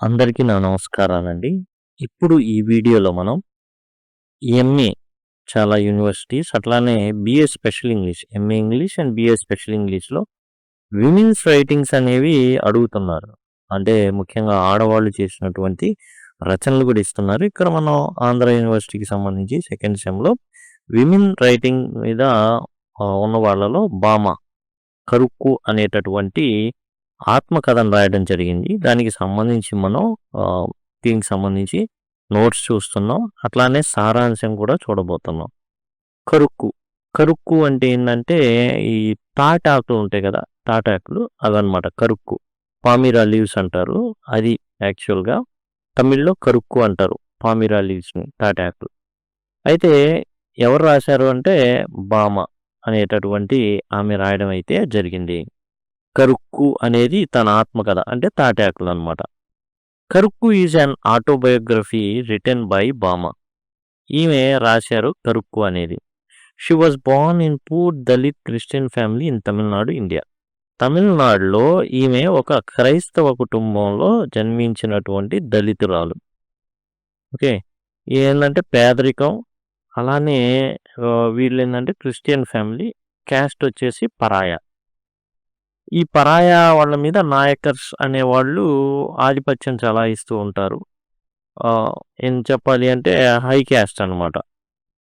అందరికీ నా నమస్కారాలండి. ఇప్పుడు ఈ వీడియోలో మనం ఎంఏ చాలా యూనివర్సిటీస్ అట్లానే BA special English, MA English and BA special ఇంగ్లీష్‌లో విమెన్స్ రైటింగ్స్ అనేవి అడుగుతున్నారు. అంటే ముఖ్యంగా ఆడవాళ్ళు చేసినటువంటి రచనలు కూడా ఇస్తున్నారు. ఇక్కడ మనం ఆంధ్ర యూనివర్సిటీకి సంబంధించి సెకండ్ సెమ్‌లో విమెన్ రైటింగ్ మీద ఉన్న వాళ్ళలో భామ కరుక్కు అనేటటువంటి ఆత్మకథను రాయడం జరిగింది. దానికి సంబంధించి మనం దీనికి సంబంధించి నోట్స్ చూస్తున్నాం. అట్లానే సారాంశం కూడా చూడబోతున్నాం. కరుక్కు. కరుక్కు అంటే ఏందంటే ఈ తాటాకులు ఉంటాయి కదా! తాటాకులు అవన్నమాట కరుక్కు. పామిరా లీవ్స్ అంటారు. అది యాక్చువల్‌గా తమిళ్‌లో కరుక్కు అంటారు. పామిరా లీవ్స్‌ని తాటాకులు. అయితే ఎవరు రాశారు అంటే భామ అనేటటువంటి ఆమె రాయడం అయితే జరిగింది. కరుక్కు అనేది తన ఆత్మకథ అంటే తాటాకులు అనమాట. Karukku is an autobiography written by Bama. ఈమె రాశారు కరుక్కు అనేది. She was born in poor Dalit Christian family in Tamil Nadu, India. తమిళనాడులో ఈమె ఒక క్రైస్తవ కుటుంబంలో జన్మించినటువంటి దళితురాలు. ఓకే. ఏందంటే పేదరికం, అలానే వీళ్ళేందంటే క్రిస్టియన్ ఫ్యామిలీ, క్యాస్ట్ వచ్చేసి పరాయ. ఈ పరాయా వాళ్ళ మీద నాయకర్స్ అనేవాళ్ళు ఆధిపత్యం చలాయిస్తూ ఉంటారు. ఏం చెప్పాలి అంటే హై క్యాస్ట్ అనమాట.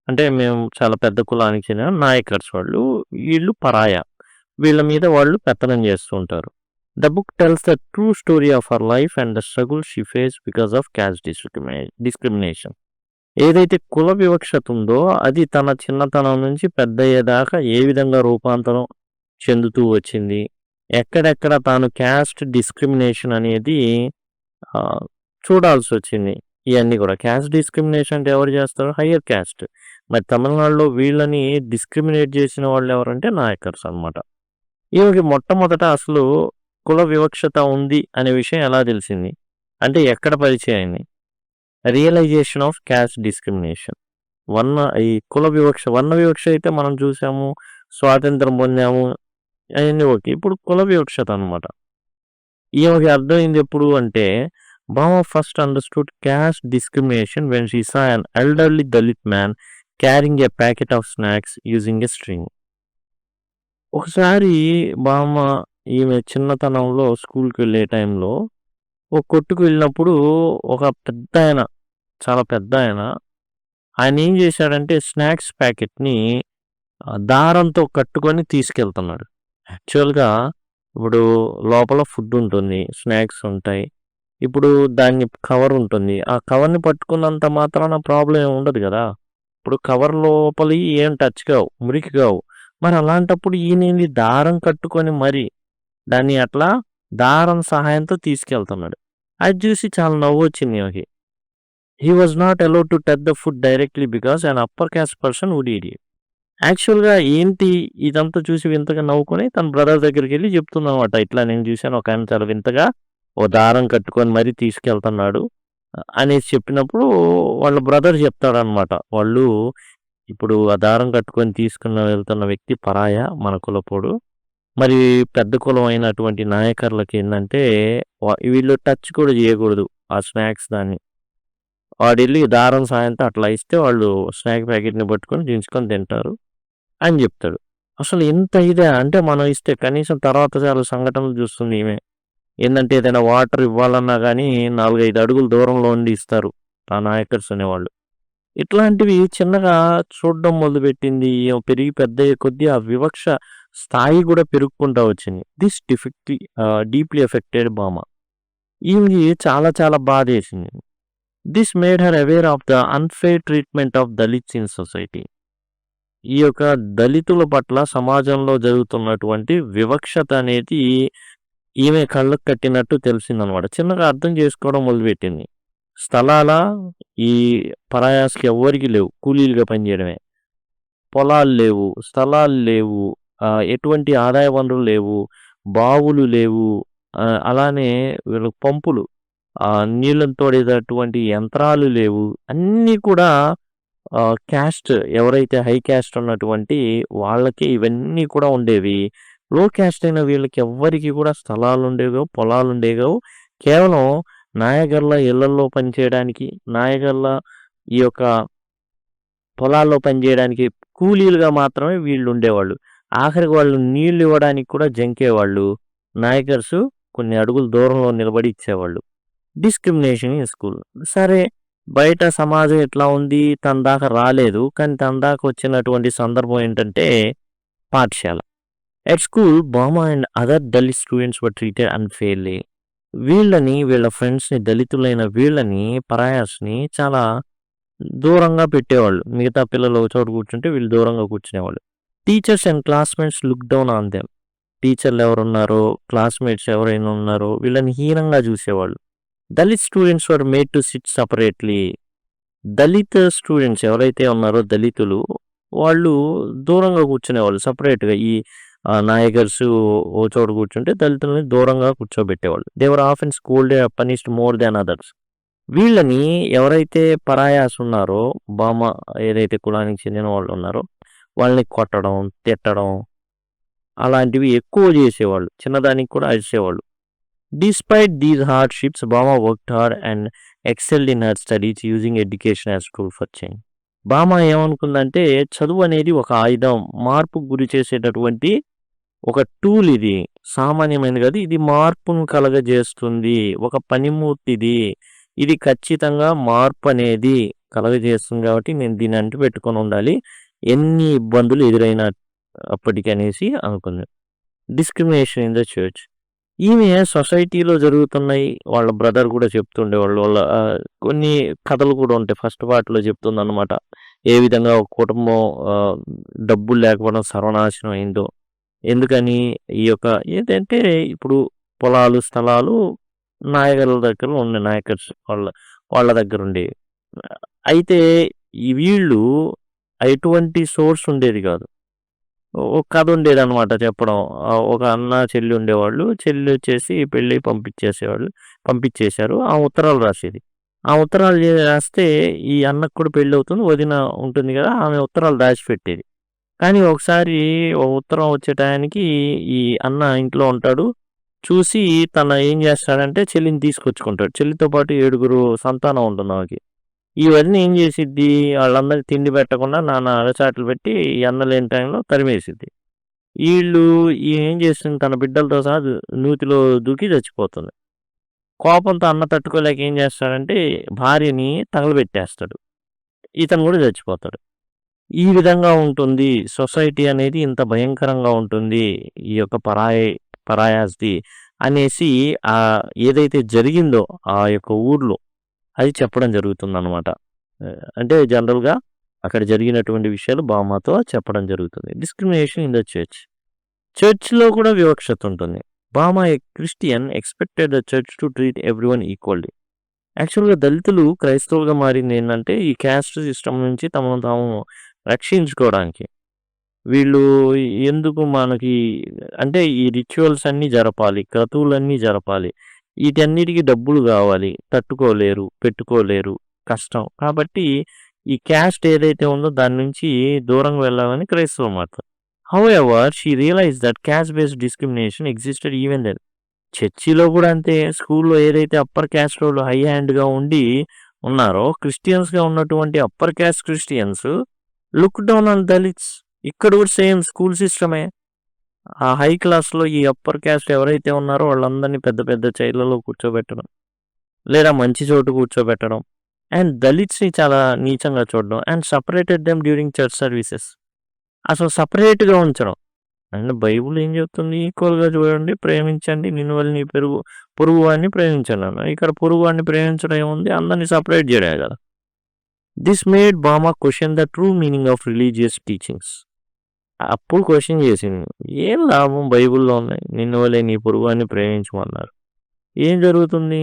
అంటే మేము చాలా పెద్ద కులానికి చెందిన నాయకర్స్ వాళ్ళు. వీళ్ళు పరాయ. వీళ్ళ మీద వాళ్ళు పెత్తనం చేస్తూ ఉంటారు. The book tells the true story of her life and the struggle she face because of caste discrimination. ఏదైతే కుల వివక్షత ఉందో అది తన చిన్నతనం నుంచి పెద్దయ్యేదాకా ఏ విధంగా రూపాంతరం చెందుతూ వచ్చింది, ఎక్కడెక్కడ తాను క్యాస్ట్ డిస్క్రిమినేషన్ అనేది చూడాల్సి వచ్చింది. ఇవన్నీ కూడా క్యాస్ట్ డిస్క్రిమినేషన్ అంటే ఎవరు చేస్తారు? Higher caste. మరి తమిళనాడులో వీళ్ళని డిస్క్రిమినేట్ చేసిన వాళ్ళు ఎవరంటే నాయకర్స్ అనమాట. ఈమెకి మొట్టమొదట అసలు కుల వివక్షత ఉంది అనే విషయం ఎలా తెలిసింది అంటే ఎక్కడ పరిచయం అయింది? Realisation of caste discrimination. ఈ కుల వివక్ష, వర్ణ వివక్ష అయితే మనం చూసాము, స్వాతంత్రం పొందాము, అవన్నీ ఓకే. ఇప్పుడు కుల వివక్షత అనమాట. ఈమెకి అర్థమైంది ఎప్పుడు అంటే భామ first understood caste discrimination when she saw an elderly Dalit man carrying a packet of snacks using a string. ఒకసారి భామ ఈమె చిన్నతనంలో స్కూల్కి వెళ్ళే టైంలో ఒక కొట్టుకు వెళ్ళినప్పుడు ఒక పెద్ద ఆయన, చాలా పెద్ద ఆయన ఏం చేశాడంటే స్నాక్స్ ప్యాకెట్ని దారంతో కట్టుకొని తీసుకెళ్తున్నాడు. యాక్చువల్‌గా ఇప్పుడు లోపల ఫుడ్ ఉంటుంది, స్నాక్స్ ఉంటాయి. ఇప్పుడు దాన్ని కవర్ ఉంటుంది. ఆ కవర్‌ని పట్టుకున్నంత మాత్రాన ప్రాబ్లమ్ ఏమి ఉండదు కదా! ఇప్పుడు కవర్ లోపలియి ఏం టచ్ కావు, మురికి కావు. మరి అలాంటప్పుడు ఈయనేంది దారం కట్టుకొని మరి దాన్ని అట్లా దారం సహాయంతో తీసుకెళ్తున్నాడు. అది చూసి చాలా నవ్వొచ్చింది ఈమెకి. He was not allowed to touch the food directly because an upper caste person would eat it. యాక్చువల్‌గా ఏంటి ఇదంతా చూసి వింతగా నవ్వుకొని తన బ్రదర్ దగ్గరికెళ్ళి చెప్తుందనమాట. ఇట్లా నేను చూసాను ఒకాయన చాలా వింతగా ఓ దారం కట్టుకొని మరీ తీసుకెళ్తున్నాడు అనేసి చెప్పినప్పుడు వాళ్ళ బ్రదర్ చెప్తాడనమాట. వాళ్ళు ఇప్పుడు ఆ దారం కట్టుకొని వెళ్తున్న వ్యక్తి పరాయ, మన కులపోడు. మరి పెద్ద కులం అయినటువంటి నాయకర్లకి ఏందంటే వీళ్ళు టచ్ కూడా చేయకూడదు ఆ స్నాక్స్ దాన్ని. వాడెళ్ళి దారం సాయంతో అట్లా ఇస్తే వాళ్ళు స్నాక్ ప్యాకెట్‌ని పట్టుకొని దించుకొని తింటారు అని చెప్తాడు. అసలు ఎంత ఇదా అంటే మనం ఇస్తే కనీసం తర్వాత చాలా సంఘటనలు చూస్తుంది ఈమె. ఏందంటే ఏదైనా వాటర్ ఇవ్వాలన్నా గానీ 4, 5 అడుగుల దూరంలో ఉండి ఇస్తారు ఆ నాయకర్స్ అనేవాళ్ళు. ఇట్లాంటివి చిన్నగా చూడడం మొదలుపెట్టింది. పెరిగి పెద్దయ్యే కొద్దీ ఆ వివక్ష స్థాయి కూడా పెరుగుకుంటా వచ్చింది. దిస్ డీప్లీ ఎఫెక్టెడ్ భామ. ఈమెకి చాలా చాలా బాధేసింది. This made her aware of the unfair treatment of Dalits in society. ఈ యొక్క దళితుల పట్ల సమాజంలో జరుగుతున్నటువంటి వివక్షత అనేది ఈమె కళ్ళకు కట్టినట్టు తెలిసిందనమాట. చిన్నగా అర్థం చేసుకోవడం మొదలుపెట్టింది. స్థలాల ఈ పరాయాస్‌కి ఎవ్వరికీ లేవు. కూలీలుగా పనిచేయడమే. పొలాలు లేవు, స్థలాలు లేవు, ఎటువంటి ఆదాయ వనరులు లేవు, బావులు లేవు, అలానే వీళ్ళకి పంపులు, నీళ్ళని తోడేటటువంటి యంత్రాలు లేవు. అన్నీ కూడా క్యాస్ట్ ఎవరైతే హై క్యాస్ట్ ఉన్నటువంటి వాళ్ళకి ఇవన్నీ కూడా ఉండేవి. లో క్యాస్ట్ అయిన వీళ్ళకి ఎవ్వరికీ కూడా స్థలాలు ఉండేవి కావు, పొలాలు ఉండేవి కావు. కేవలం నాయగర్ల ఇళ్లల్లో పనిచేయడానికి, నాయగర్ల ఈ యొక్క పొలాల్లో పనిచేయడానికి కూలీలుగా మాత్రమే వీళ్ళు ఉండేవాళ్ళు. ఆఖరికి వాళ్ళు నీళ్ళు ఇవ్వడానికి కూడా జంకేవాళ్ళు. నాయకర్స్ కొన్ని అడుగులు దూరంలో నిలబడి ఇచ్చేవాళ్ళు. Discrimination in school. సరే, బయట సమాజం ఎట్లా ఉంది, తన దాకా రాలేదు. కానీ తన దాకా వచ్చినటువంటి సందర్భం ఏంటంటే పాఠశాల. At school, Bama and other Dalit students were treated unfairly. వీళ్ళ ఫ్రెండ్స్ని, దళితులైన వీళ్ళని, పరాయాస్ని చాలా దూరంగా పెట్టేవాళ్ళు. మిగతా పిల్లలు ఒక చోట కూర్చుంటే వీళ్ళు దూరంగా కూర్చునేవాళ్ళు. Teachers and classmates look down on them. టీచర్లు ఎవరున్నారో, క్లాస్మేట్స్ ఎవరైనా ఉన్నారో వీళ్ళని హీనంగా చూసేవాళ్ళు. Dalit students were made to sit separately. Dalit students ఎవరైతే ఉన్నారో, దళితులు, వాళ్ళు దూరంగా కూర్చునేవాళ్ళు సపరేట్గా. ఈ నాయకర్స్ ఓ చోట కూర్చుంటే దళితులని దూరంగా కూర్చోబెట్టేవాళ్ళు. They were often scolded, punished more than others. వీళ్ళని ఎవరైతే పరాయాస్ ఉన్నారో, బామ ఏదైతే కులానికి చెందిన వాళ్ళు ఉన్నారో వాళ్ళని కొట్టడం, తిట్టడం అలాంటివి ఎక్కువ చేసేవాళ్ళు. చిన్నదానికి కూడా అరిచేవాళ్ళు. డిస్పైట్ దీస్ హార్డ్షిప్స్, బామా worked hard and excelled in her studies using education as tool for change. బామ ఏమనుకుందంటే చదువు అనేది ఒక ఆయుధం, మార్పుకు గురి చేసేటటువంటి ఒక టూల్. ఇది సామాన్యమైనది కాదు, ఇది మార్పును కలగజేస్తుంది, ఒక పనిమూర్తిది. ఇది ఖచ్చితంగా మార్పు అనేది కలగజేస్తుంది కాబట్టి నేను దీన్ని అంటి పెట్టుకొని ఉండాలి, ఎన్ని ఇబ్బందులు ఎదురైనా అప్పటికి అనేసి అనుకుంది. Discrimination in the church. ఈమె సొసైటీలో జరుగుతున్నాయి, వాళ్ళ బ్రదర్ కూడా చెప్తుండేవాళ్ళు. వాళ్ళ కొన్ని కథలు కూడా ఉంటాయి. ఫస్ట్ పార్ట్లో చెప్తుంది అనమాట, ఏ విధంగా ఒక కుటుంబం డబ్బులు లేకపోవడం సర్వనాశనం అయిందో. ఎందుకని, ఈ యొక్క ఏంటంటే ఇప్పుడు పొలాలు, స్థలాలు నాయకుల దగ్గర ఉండే, నాయకర్స్ వాళ్ళ దగ్గర ఉండే. అయితే ఈ వీళ్ళు ఎటువంటి సోర్స్ ఉండేది కాదు. ఒక కథ ఉండేది అనమాట చెప్పడం. ఒక అన్న చెల్లి ఉండేవాళ్ళు. చెల్లి వచ్చేసి పెళ్ళి పంపించేశారు. ఆ ఉత్తరాలు రాసేది. ఆ ఉత్తరాలు రాస్తే ఈ అన్నకు కూడా పెళ్ళి అవుతుంది, వదిన ఉంటుంది కదా, ఆమె ఉత్తరాలు దాచిపెట్టేది. కానీ ఒకసారి ఉత్తరం వచ్చే టయానికి ఈ అన్న ఇంట్లో ఉంటాడు. చూసి తన ఏం చేస్తాడంటే చెల్లిని తీసుకొచ్చుకుంటాడు. చెల్లితో పాటు 7 సంతానం ఉంటుంది ఆమెకి. ఈ వదిన ఏం చేసిద్ది, వాళ్ళందరికీ తిండి పెట్టకుండా నాన్న అరచాట్లు పెట్టి ఈ అన్న లేని టైంలో తరిమేసిద్ది. వీళ్ళు ఏం చేస్తుంది, తన బిడ్డలతో సహా నూతిలో దూకి చచ్చిపోతుంది. కోపంతో అన్న తట్టుకోలేక ఏం చేస్తాడంటే భార్యని తగలబెట్టేస్తాడు. ఇతను కూడా చచ్చిపోతాడు. ఈ విధంగా ఉంటుంది సొసైటీ అనేది, ఇంత భయంకరంగా ఉంటుంది ఈ యొక్క పరాయాస్ది అనేసి ఏదైతే జరిగిందో ఆ యొక్క ఊర్లో అది చెప్పడం జరుగుతుంది అనమాట. అంటే జనరల్గా అక్కడ జరిగినటువంటి విషయాలు బామాతో చెప్పడం జరుగుతుంది. డిస్క్రిమినేషన్ ఇన్ ద చర్చ్లో కూడా వివక్షత ఉంటుంది. బామా a Christian expected the church to treat everyone equally. యాక్చువల్గా దళితులు క్రైస్తవులుగా మారింది ఏంటంటే ఈ క్యాస్ట్ సిస్టమ్ నుంచి తమను తాము రక్షించుకోవడానికి. వీళ్ళు ఎందుకు మనకి అంటే ఈ రిచువల్స్ అన్నీ జరపాలి, క్రతువులన్నీ జరపాలి, వీటన్నిటికీ డబ్బులు కావాలి, తట్టుకోలేరు, పెట్టుకోలేరు, కష్టం. కాబట్టి ఈ క్యాస్ట్ ఏదైతే ఉందో దాని నుంచి దూరంగా వెళ్ళాలని క్రైస్తవం మాట. However she realise that caste based discrimination existed even then. చర్చిలో కూడా అంతే. స్కూల్లో ఏదైతే అప్పర్ క్యాస్ట్ వాళ్ళు హై హ్యాండ్గా ఉండి ఉన్నారో, క్రిస్టియన్స్గా ఉన్నటువంటి upper caste Christians look down on Dalits. ఇక్కడ కూడా సేమ్ స్కూల్ సిస్టమే. ఆ హై క్లాస్లో ఈ అప్పర్ క్యాస్ట్ ఎవరైతే ఉన్నారో వాళ్ళందరినీ పెద్ద పెద్ద చైర్లలో కూర్చోబెట్టడం, లేదా మంచి చోటు కూర్చోబెట్టడం, అండ్ దళిత్స్ని చాలా నీచంగా చూడడం, and separated them during church services. అసలు సపరేట్గా ఉంచడం. అండ్ బైబుల్ ఏం చెప్తుంది, ఈక్వల్గా చూడండి, ప్రేమించండి, నిన్ను వల్ల నీ పొరుగు వాడిని ప్రేమించండి అన్న. ఇక్కడ పొరుగు వాడిని ప్రేమించడం ఏముంది, అందరినీ సపరేట్ చేయడమే కదా. దిస్ మేడ్ బామా question the true meaning of religious teachings. అప్పుడు క్వశ్చన్ చేసింది, ఏం లాభం బైబుల్లో ఉన్నాయి, నిన్ను వల్లే నీ పొరుగు వాడిని ప్రేమించమన్నారు, ఏం జరుగుతుంది,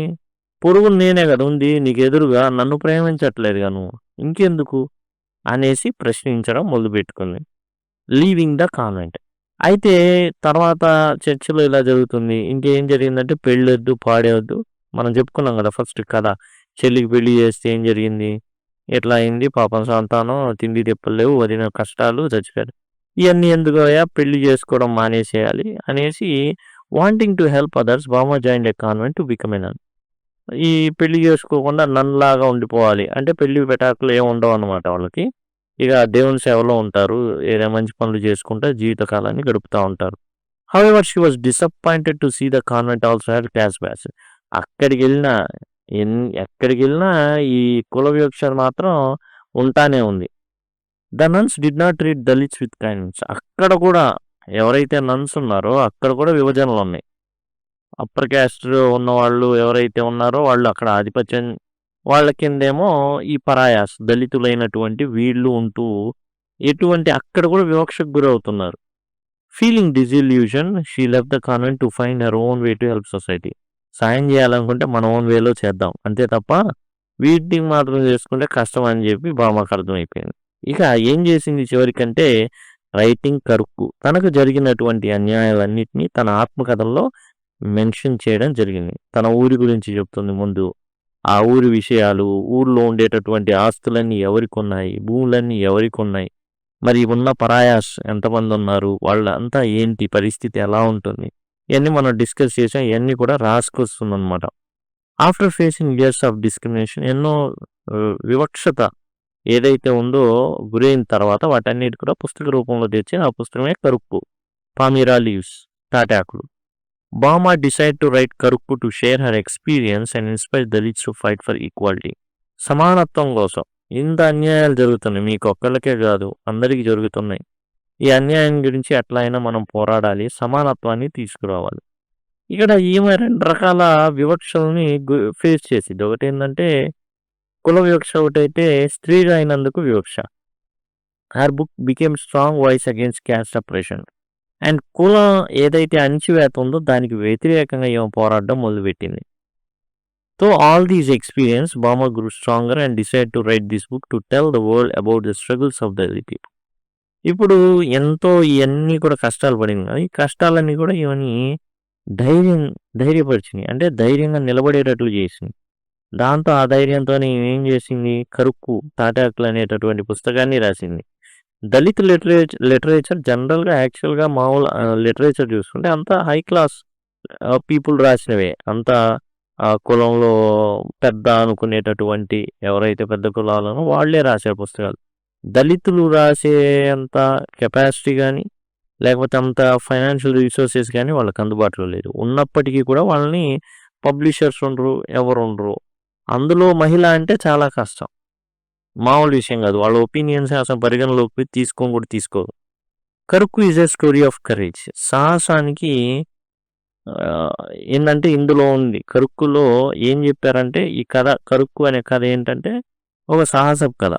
పొరుగును నేనే కదా ఉంది నీకు ఎదురుగా, నన్ను ప్రేమించట్లేదుగా నువ్వు, ఇంకెందుకు అనేసి ప్రశ్నించడం మొదలుపెట్టుకుంది. Leaving the convent. అయితే తర్వాత చర్చిలో ఇలా జరుగుతుంది. ఇంకేం జరిగిందంటే పెళ్ళొద్దు, పాడేవద్దు. మనం చెప్పుకున్నాం కదా ఫస్ట్ కథ, చెల్లికి పెళ్లి చేస్తే ఏం జరిగింది, ఎట్లా అయింది, పాపం సంతానం, తిండి తిప్పలేవు, వదిన కష్టాలు, చచ్చిపోయారు. ఇవన్నీ ఎందుకు, పెళ్లి చేసుకోవడం మానేసేయాలి అనేసి wanting to help others, Bama joined a convent to become a nun. ఈ పెళ్లి చేసుకోకుండా నన్నులాగా ఉండిపోవాలి. అంటే పెళ్లి పెటాకులు ఏమి ఉండవనమాట వాళ్ళకి. ఇక దేవుని సేవలో ఉంటారు. ఏదో మంచి పనులు చేసుకుంటా జీవితకాలాన్ని గడుపుతా ఉంటారు. However she was disappointed to see the convent also had cash backs. అక్కడికెళ్ళినా ఎక్కడికెళ్ళినా ఈ కుల వివక్ష మాత్రం ఉంటానే ఉంది. The nuns did not treat Dalits with kindness. అక్కడ కూడా ఎవరైతే నన్స్ ఉన్నారో అక్కడ కూడా విభజనలున్నాయి. అప్పర్ క్యాస్ట్ ఉన్నవాళ్ళు ఎవరైతే ఉన్నారో వాళ్ళు అక్కడ ఆధిపత్యం, వాళ్ళ కిందేమో ఈ పరాయాస్ దళితులైనటువంటి వీళ్ళు ఉంటూ ఎటువంటి అక్కడ కూడా వివక్షకు గురవుతున్నారు. Feeling disillusion she left the convent to find her own way to help society. సాయం చేయాలనుకుంటే మన ఓన్ వేలో చేద్దాం అంతే తప్ప వీటికి మాత్రం చేసుకుంటే కష్టం అని చెప్పి బామ్మకు అర్థమైపోయింది. ఇక ఏం చేసింది చివరికంటే రైటింగ్ కరుక్కు తనకు జరిగినటువంటి అన్యాయాలన్నింటినీ తన ఆత్మకథల్లో మెన్షన్ చేయడం జరిగింది. తన ఊరి గురించి చెప్తుంది ముందు. ఆ ఊరి విషయాలు, ఊర్లో ఉండేటటువంటి ఆస్తులన్నీ ఎవరికి ఉన్నాయి, భూములన్నీ ఎవరికి ఉన్నాయి, మరి ఉన్న పరాయాస్ ఎంతమంది ఉన్నారు, వాళ్ళంతా ఏంటి పరిస్థితి ఎలా ఉంటుంది, ఇవన్నీ మనం డిస్కస్ చేసాం. ఇవన్నీ కూడా రాసుకొస్తుంది అనమాట. After facing years of discrimination, ఎన్నో వివక్షత ఏదైతే ఉందో గురైన తర్వాత వాటన్నిటి కూడా పుస్తక రూపంలో తెచ్చి ఆ పుస్తకమే కరుక్కు, పామీరా లీవ్స్, తాటాకులు. Bama decide to write Karukku to share her experience and inspire Dalits to fight for equality. సమానత్వం కోసం ఇంత అన్యాయాలు జరుగుతున్నాయి, మీకు ఒక్కళ్ళకే కాదు అందరికీ జరుగుతున్నాయి. ఈ అన్యాయం గురించి ఎట్లా అయినా మనం పోరాడాలి, సమానత్వాన్ని తీసుకురావాలి. ఇక్కడ ఈమె 2 రకాల వివక్షల్ని ఫేస్ చేసింది. ఒకటి ఏంటంటే కుల వివక్ష, ఒకటైతే స్త్రీగా అయినందుకు వివక్ష. Her book became strong voice against caste oppression. And కులం ఏదైతే అణిచివేత ఉందో దానికి వ్యతిరేకంగా ఈమె పోరాడడం మొదలుపెట్టింది. సో ఆల్ దీస్ ఎక్స్పీరియన్స్ బామా grew stronger and decided to write this book to tell the world about the struggles of the people. ఇప్పుడు ఎంతో ఇవన్నీ కూడా కష్టాలు పడింది. ఈ కష్టాలన్నీ కూడా ఈమెని ధైర్యపరిచినాయి. అంటే ధైర్యంగా నిలబడేటట్లు చేసింది. దాంతో ఆ ధైర్యంతో ఏం చేసింది, కరుక్కు, తాటాకులు అనేటటువంటి పుస్తకాన్ని రాసింది. దళిత్ లిటరేచర్ జనరల్గా యాక్చువల్గా మామూలు లిటరేచర్ చూసుకుంటే అంతా హై క్లాస్ పీపుల్ రాసినవే. అంతా కులంలో పెద్ద అనుకునేటటువంటి ఎవరైతే పెద్ద కులాలను వాళ్ళే రాసే పుస్తకాలు. దళితులు రాసే అంత కెపాసిటీ కానీ లేకపోతే అంత ఫైనాన్షియల్ రిసోర్సెస్ కానీ వాళ్ళకి అందుబాటులో లేదు. ఉన్నప్పటికీ కూడా వాళ్ళని పబ్లిషర్స్ ఉండరు, ఎవరు ఉండరు. అందులో మహిళ అంటే చాలా కష్టం, మామూలు విషయం కాదు. వాళ్ళ ఒపీనియన్స్ అసలు పరిగణలోకి తీసుకొని కూడా తీసుకోదు. Karukku is a story of courage. సాహసానికి ఏంటంటే ఇందులో ఉంది. కరుక్కులో ఏం చెప్పారంటే ఈ కథ, కరుక్కు అనే కథ ఏంటంటే ఒక సాహసపు కథ,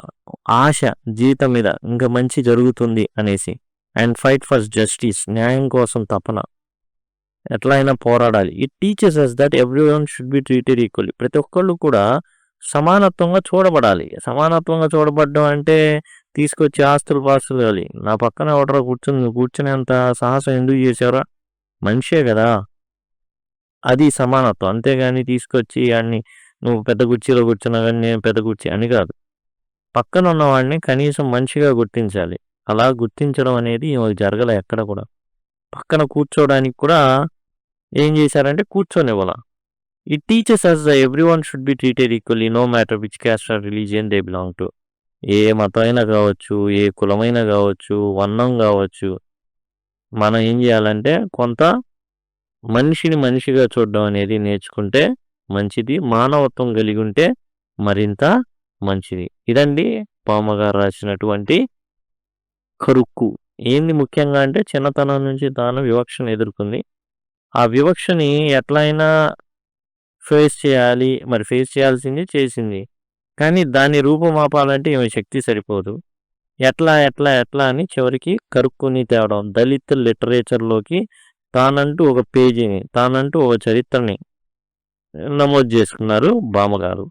ఆశ జీవితం మీద ఇంకా మంచి జరుగుతుంది అనేసి. అండ్ ఫైట్ ఫర్ జస్టిస్, న్యాయం కోసం తపన, ఎట్లా అయినా పోరాడాలి. It teaches us that everyone should be treated equally. ప్రతి ఒక్కళ్ళు కూడా సమానత్వంగా చూడబడాలి. సమానత్వంగా చూడబడడం అంటే తీసుకొచ్చి ఆస్తులు పాస్తులు కావాలి. నా పక్కన ఎవడరా కూర్చునేంత సాహసం ఎందుకు చేసావురా, మనిషే కదా, అది సమానత్వం. అంతేగాని తీసుకొచ్చి అన్ని నువ్వు పెద్ద కుర్చీలో కూర్చున్నా కానీ నేను పెద్ద కుర్చీ అని కాదు. పక్కన ఉన్నవాడిని కనీసం మనిషిగా గుర్తించాలి. అలా గుర్తించడం అనేది జరగలే ఎక్కడ కూడా. పక్కన కూర్చోవడానికి కూడా ఏం చేశారంటే కూర్చోనివ్వాల. It teaches us everyone should be treated equally no matter which caste or religion they belong to. ఏ మతం అయినా కావచ్చు, ఏ కులమైనా కావచ్చు, వర్ణం కావచ్చు. మనం ఏం చేయాలంటే కొంత మనిషిని మనిషిగా చూడడం అనేది నేర్చుకుంటే మంచిది. మానవత్వం కలిగి ఉంటే మరింత మంచిది. ఇదండి బామ్మగారు రాసినటువంటి కరుక్కు. ఏంది ముఖ్యంగా అంటే చిన్నతనం నుంచి తాను వివక్షను ఎదుర్కొంది. ఆ వివక్షని ఎట్లా అయినా ఫేస్ చేయాలి, మరి ఫేస్ చేయాల్సింది చేసింది. కానీ దాన్ని రూపుమాపాలంటే ఈమె శక్తి సరిపోదు. ఎట్లా ఎట్లా ఎట్లా అని చివరికి కరుక్కుని తేవడం, దళిత్ లిటరేచర్లోకి తానంటూ ఒక పేజీని, తానంటూ ఒక చరిత్రని నమోదు చేసుకున్నారు బామ్మగారు.